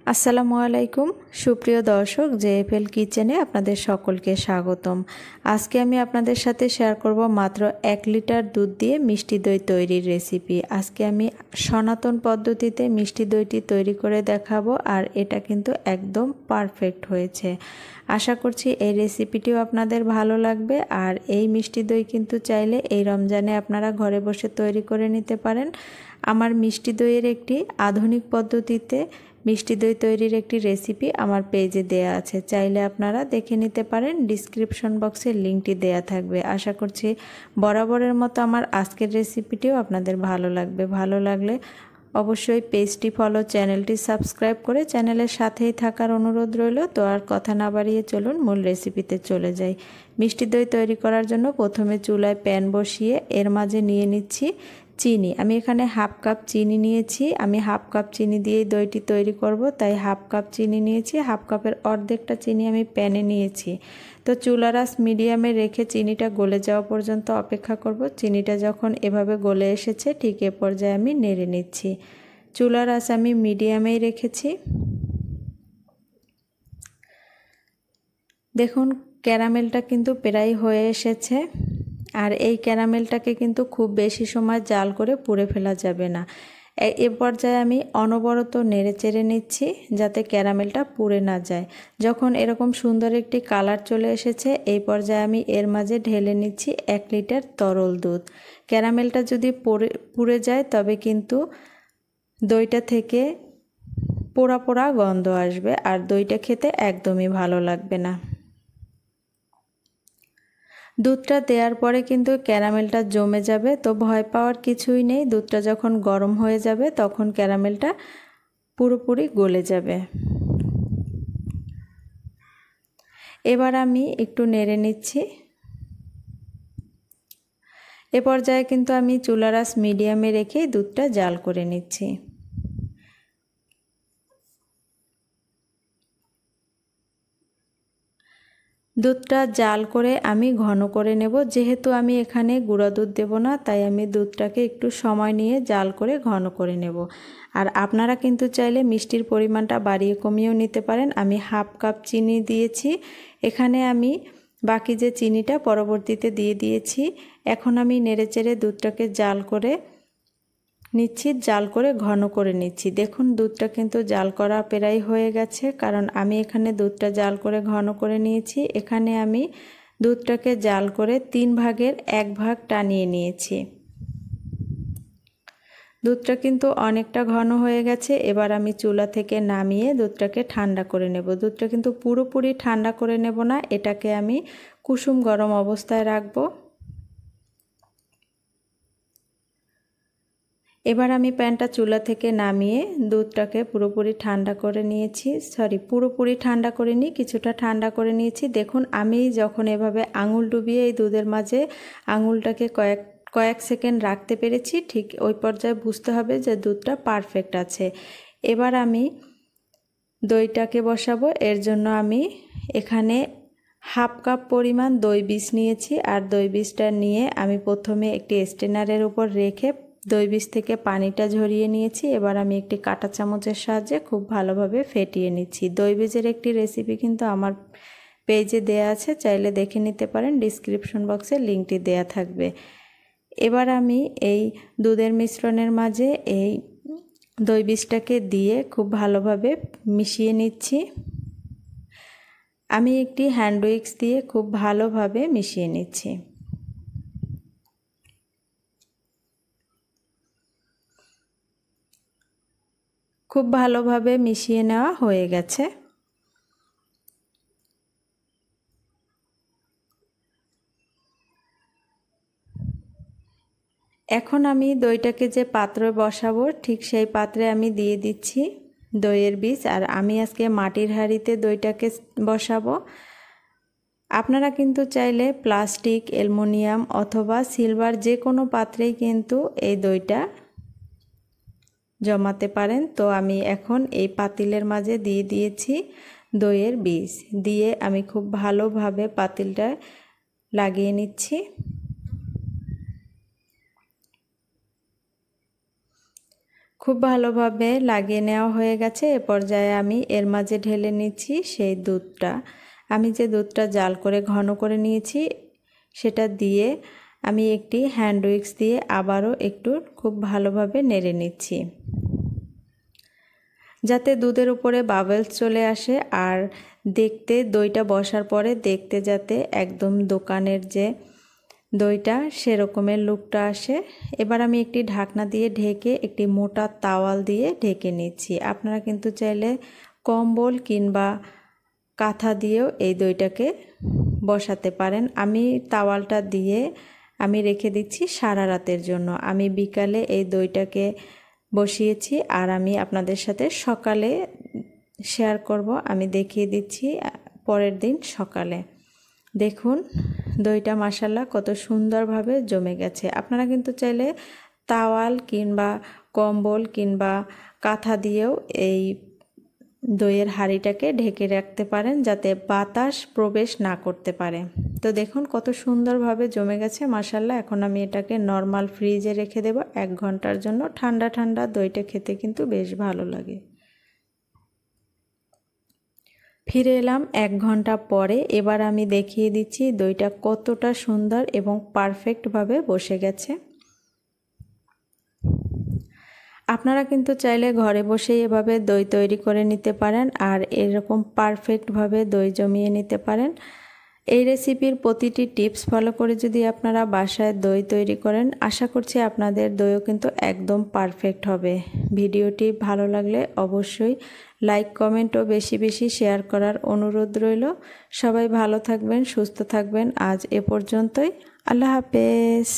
আসসালামু আলাইকুম সুপ্রিয় দর্শক জেএফএল কিচেনে আপনাদের সকলকে স্বাগতম। আজকে আমি আপনাদের সাথে শেয়ার করব মাত্র 1 লিটার দুধ দিয়ে মিষ্টি দই তৈরির রেসিপি। আজকে আমি সনাতন পদ্ধতিতে মিষ্টি দইটি তৈরি করে দেখাবো, আর এটা কিন্তু একদম পারফেক্ট হয়েছে। আশা করছি এই রেসিপিটিও আপনাদের ভালো লাগবে। আর এই মিষ্টি দই কিন্তু চাইলে এই রমজানে আপনারা ঘরে বসে তৈরি করে নিতে পারেন। আমার মিষ্টি দইয়ের একটি আধুনিক পদ্ধতিতে মিষ্টি দই তৈরির একটি রেসিপি আমার পেজে দেয়া আছে, চাইলে আপনারা দেখে নিতে পারেন। ডিসক্রিপশন বক্সে লিঙ্কটি দেয়া থাকবে। আশা করছি বরাবরের মতো আমার আজকের রেসিপিটিও আপনাদের ভালো লাগবে। ভালো লাগলে অবশ্যই পেজটি ফলো, চ্যানেলটি সাবস্ক্রাইব করে চ্যানেলের সাথেই থাকার অনুরোধ রইল। তো আর কথা না বাড়িয়ে চলুন মূল রেসিপিতে চলে যাই। মিষ্টি দই তৈরি করার জন্য প্রথমে চুলায় প্যান বসিয়ে এর মাঝে নিয়ে নিচ্ছি চিনি। আমি এখানে হাফ কাপ চিনি নিয়েছি। আমি হাফ কাপ চিনি দিয়েই দইটি তৈরি করব, তাই হাফ কাপ চিনি নিয়েছি। হাফ কাপের অর্ধেকটা চিনি আমি প্যানে নিয়েছি। তো চুলার আঁচ মিডিয়ামে রেখে চিনিটা গলে যাওয়া পর্যন্ত অপেক্ষা করব। চিনিটা যখন এভাবে গলে এসেছে ঠিক এ পর্যায়ে আমি নেড়ে নিচ্ছি। চুলার আঁচ আমি মিডিয়ামেই রেখেছি। দেখুন ক্যারামেলটা কিন্তু প্রায় হয়ে এসেছে। আর এই ক্যারামেলটাকে কিন্তু খুব বেশি সময় জাল করে পুড়ে ফেলা যাবে না। এ পর্যায়ে আমি অনবরত নেড়ে চেড়ে নিচ্ছি যাতে ক্যারামেলটা পুড়ে না যায়। যখন এরকম সুন্দর একটি কালার চলে এসেছে এই পর্যায়ে আমি এর মাঝে ঢেলে নিচ্ছি 1 লিটার তরল দুধ। ক্যারামেলটা যদি পুড়ে যায় তবে কিন্তু দইটা থেকে পোড়া পোড়া গন্ধ আসবে, আর দইটা খেতে একদমই ভালো লাগবে না। দুধটা দেওয়ার পরে কিন্তু ক্যারামেলটা জমে যাবে, তো ভয় পাওয়ার কিছুই নেই। দুধটা যখন গরম হয়ে যাবে তখন ক্যারামেলটা পুরোপুরি গলে যাবে। এবার আমি একটু নেড়ে নিচ্ছি। এ পর্যায়ে কিন্তু আমি চুলার আঁচ মিডিয়ামে রেখে দুধটা জাল করে নিচ্ছি। দুধটা জাল করে আমি ঘন করে নেব। যেহেতু আমি এখানে গুঁড়া দুধ দেব না, তাই আমি দুধটাকে একটু সময় নিয়ে জাল করে ঘন করে নেব। আর আপনারা কিন্তু চাইলে মিষ্টির পরিমাণটা বাড়িয়ে কমিয়েও নিতে পারেন। আমি হাফ কাপ চিনি দিয়েছি এখানে, আমি বাকি যে চিনিটা পরবর্তীতে দিয়ে দিয়েছি। এখন আমি নেড়েচেড়ে দুধটাকে জাল করে নিচ্ছি, জাল করে ঘন করে নিচ্ছি। দেখুন দুধটা কিন্তু জাল করা প্রায় হয়ে গেছে, কারণ আমি এখানে দুধটা জাল করে ঘন করে নিয়েছি। এখানে আমি দুধটাকে জাল করে 3 ভাগের 1 ভাগ টানিয়ে নিয়েছি। দুধটা কিন্তু অনেকটা ঘন হয়ে গেছে। এবার আমি চুলা থেকে নামিয়ে দুধটাকে ঠান্ডা করে নেব। দুধটা কিন্তু পুরোপুরি ঠান্ডা করে নেব না, এটাকে আমি কুসুম গরম অবস্থায় রাখবো। এবার আমি প্যানটা চুলা থেকে নামিয়ে দুধটাকে পুরোপুরি ঠান্ডা করে নিয়েছি। পুরোপুরি ঠান্ডা করিনি, কিছুটা ঠান্ডা করে নিয়েছি। দেখুন আমি যখন এভাবে আঙুল ডুবিয়ে এই দুধের মাঝে আঙুলটাকে কয়েক সেকেন্ড রাখতে পেরেছি, ঠিক ওই পর্যায়ে বুঝতে হবে যে দুধটা পারফেক্ট আছে। এবার আমি দইটাকে বসাবো। এর জন্য আমি এখানে হাফ কাপ পরিমাণ দই বীজ নিয়েছি। আর দই বীজটা নিয়ে আমি প্রথমে একটি স্ট্রেনারের উপর রেখে দই বীজ থেকে পানিটা ঝরিয়ে নিয়েছি। এবার আমি একটি কাঁটা চামচের সাহায্যে খুব ভালোভাবে ফেটিয়ে নিচ্ছি। দই বীজের একটি রেসিপি কিন্তু আমার পেজে দেয়া আছে, চাইলে দেখে নিতে পারেন। ডিসক্রিপশন বক্সে লিঙ্কটি দেয়া থাকবে। এবার আমি এই দুধের মিশ্রণের মাঝে এই দই বীজটাকে দিয়ে খুব ভালোভাবে মিশিয়ে নিচ্ছি। আমি একটি হ্যান্ড উইক্স দিয়ে খুব ভালোভাবে মিশিয়ে নিচ্ছি। খুব ভালোভাবে মিশিয়ে নেওয়া হয়ে গেছে। এখন আমি দইটাকে যে পাত্রে বসাবো ঠিক সেই পাত্রে আমি দিয়ে দিচ্ছি দইয়ের বীজ। আর আমি আজকে মাটির হাঁড়িতে দইটাকে বসাবো। আপনারা কিন্তু চাইলে প্লাস্টিক, অ্যালুমিনিয়াম অথবা সিলভার যে কোনো পাত্রেই কিন্তু এই দইটা জমাতে পারেন। তো আমি এখন এই পাতিলের মাঝে দিয়ে দিয়েছি দইয়ের বীজ। দিয়ে আমি খুব ভালোভাবে পাতিলটা লাগিয়ে নিচ্ছি। খুব ভালোভাবে লাগিয়ে নেওয়া হয়ে গেছে। এ পর্যায়ে আমি এর মাঝে ঢেলে নিচ্ছি সেই দুধটা। আমি যে দুধটা জাল করে ঘন করে নিয়েছি সেটা দিয়ে আমি একটি হ্যান্ড উইক্স দিয়ে আবারও একটু খুব ভালোভাবে নেড়ে নিচ্ছি, যাতে দুধের উপরে বাবলস চলে আসে আর দেখতে দইটা বসার পরে দেখতে যাতে একদম দোকানের যে দইটা সেরকমের লুকটা আসে। এবার আমি একটি ঢাকনা দিয়ে ঢেকে একটি মোটা তাওয়াল দিয়ে ঢেকে নিচ্ছি। আপনারা কিন্তু চাইলে কম্বল কিংবা কাঁথা দিয়েও এই দইটাকে বসাতে পারেন। আমি তাওয়ালটা দিয়ে আমি রেখে দিচ্ছি সারা রাতের জন্য। আমি বিকালে এই দইটাকে বসিয়েছি আর আমি আপনাদের সাথে সকালে শেয়ার করব। আমি দেখিয়ে দিচ্ছি পরের দিন সকালে। দেখুন দইটা মাশাআল্লাহ কত সুন্দরভাবে জমে গেছে। আপনারা কিন্তু চাইলে তাওয়াল কিংবা কম্বল কিংবা কাঁথা দিয়েও এই দইয়ের হাঁড়িটাকে ঢেকে রাখতে পারেন যাতে বাতাস প্রবেশ না করতে পারে। তো দেখুন কত সুন্দরভাবে জমে গেছে মাশাআল্লাহ। এখন আমি এটাকে নরমাল ফ্রিজে রেখে দেব 1 ঘন্টার জন্য। ঠান্ডা ঠান্ডা দইটা খেতে কিন্তু বেশ ভালো লাগে। ফিরে এলাম 1 ঘন্টা পরে। এবার আমি দেখিয়ে দিচ্ছি দইটা কতটা সুন্দর এবং পারফেক্টভাবে বসে গেছে। আপনারা কিন্তু চাইলে ঘরে বসেই এভাবে দই তৈরি করে নিতে পারেন আর এরকম পারফেক্টভাবে দই জমিয়ে নিতে পারেন। এই রেসিপির প্রতিটি টিপস ফলো করে যদি আপনারা বাসায় দই তৈরি করেন, আশা করছি আপনাদের দইও কিন্তু একদম পারফেক্ট হবে। ভিডিওটি ভালো লাগলে অবশ্যই লাইক কমেন্ট ও বেশি বেশি শেয়ার করার অনুরোধ রইল। সবাই ভালো থাকবেন, সুস্থ থাকবেন। আজ এ পর্যন্তই। আল্লাহ হাফেজ।